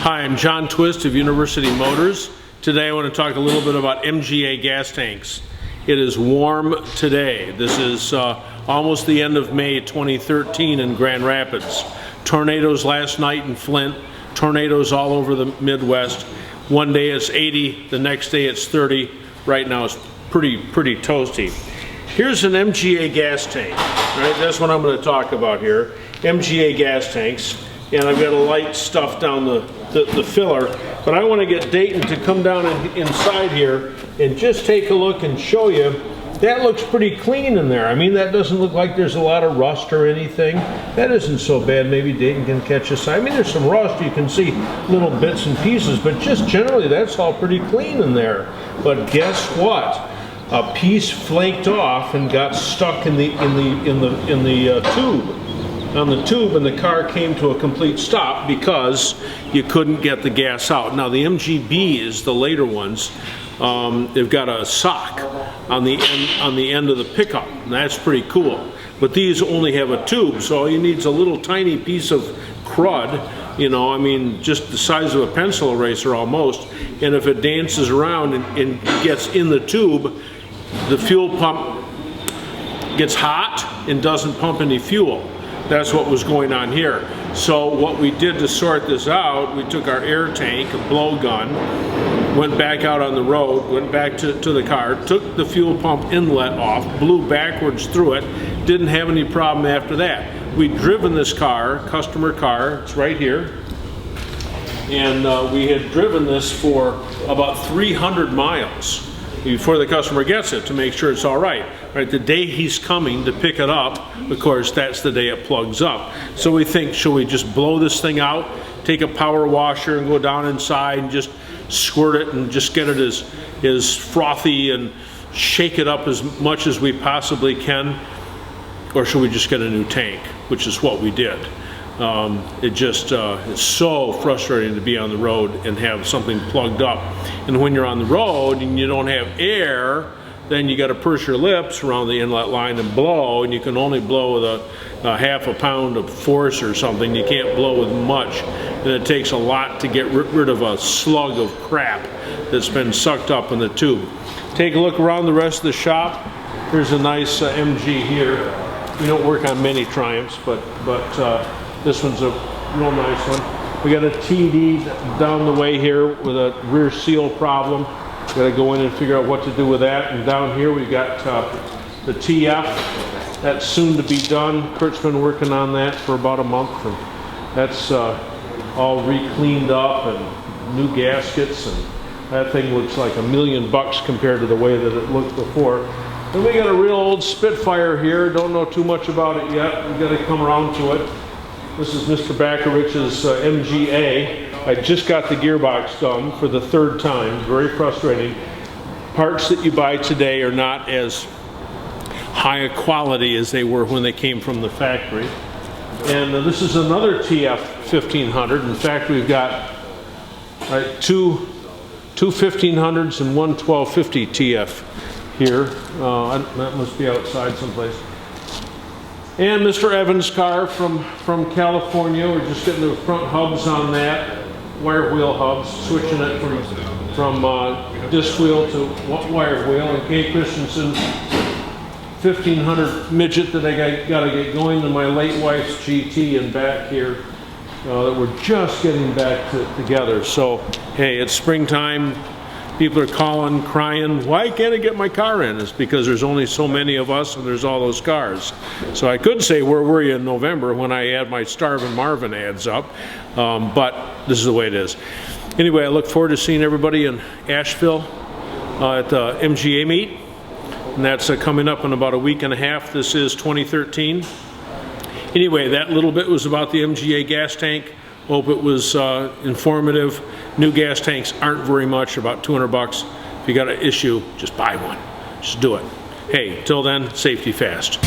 Hi, I'm John Twist of University Motors. Today I want to talk a little bit about MGA gas tanks. It is warm today. This is almost the end of May 2013 in Grand Rapids. Tornadoes last night in Flint, tornadoes all over the Midwest. One day it's 80, the next day it's 30. Right now it's pretty toasty. Here's an MGA gas tank, right? That's what I'm going to talk about here. MGA gas tanks. And I've got a light stuff down the filler, but I want to get Dayton to come down inside here and just take a look and show you. That looks pretty clean in there. I mean, that doesn't look like there's a lot of rust or anything. That isn't so bad. Maybe Dayton can catch us. I mean, there's some rust. You can see little bits and pieces, but just generally, that's all pretty clean in there. But guess what? A piece flaked off and got stuck in the tube. On the tube, and the car came to a complete stop because you couldn't get the gas out. Now the MGBs, the later ones, they've got a sock on the end of the pickup, and that's pretty cool. But these only have a tube, so all you need is a little tiny piece of crud, you know, I mean, just the size of a pencil eraser almost. And if it dances around and gets in the tube, the fuel pump gets hot and doesn't pump any fuel. That's what was going on here. So what we did to sort this out, we took our air tank, a blowgun, went back out on the road, went back to the car, took the fuel pump inlet off, blew backwards through it, didn't have any problem after that. We'd driven this car, customer car, it's right here, and we had driven this for about 300 miles before the customer gets it to make sure it's all right. Right, the day he's coming to pick it up, of course, that's the day it plugs up. So we think, should we just blow this thing out, take a power washer and go down inside and just squirt it and just get it as frothy and shake it up as much as we possibly can? Or should we just get a new tank, which is what we did. It's so frustrating to be on the road and have something plugged up. And when you're on the road and you don't have air, then you got to purse your lips around the inlet line and blow, and you can only blow with a half a pound of force or something. You can't blow with much, and it takes a lot to get rid of a slug of crap that's been sucked up in the tube. Take a look around the rest of the shop. Here's a nice MG here. We don't work on many Triumphs, but this one's a real nice one. We got a TD down the way here with a rear seal problem. Got to go in and figure out what to do with that. And down here we got the TF. That's soon to be done. Kurt's been working on that for about a month, and that's all re-cleaned up and new gaskets, and that thing looks like $1 million compared to the way that it looked before. Then we got a real old Spitfire here. Don't know too much about it yet. We got to come around to it. This is Mr. Bakarich's MGA. I just got the gearbox done for the third time. Very frustrating. Parts that you buy today are not as high a quality as they were when they came from the factory. And this is another TF 1500. In fact, we've got two 1500s and one 1250 TF here. That must be outside someplace. And Mr. Evans' car from California. We're just getting the front hubs on that, wire wheel hubs, switching it from disc wheel to wire wheel. And Kay Christensen's 1500 midget that I got to get going, to my late wife's GT and back here that we're just getting back together. So, hey, it's springtime. People are calling, crying, why can't I get my car in? It's because there's only so many of us and there's all those cars. So I could say, where were you in November when I had my Starvin' Marvin ads up? But this is the way it is. Anyway, I look forward to seeing everybody in Asheville at the MGA meet. And that's coming up in about a week and a half. This is 2013. Anyway, that little bit was about the MGA gas tank. Hope it was informative. New gas tanks aren't very much, about 200 bucks. If you got an issue, just buy one. Just do it. Hey, till then, safety fast.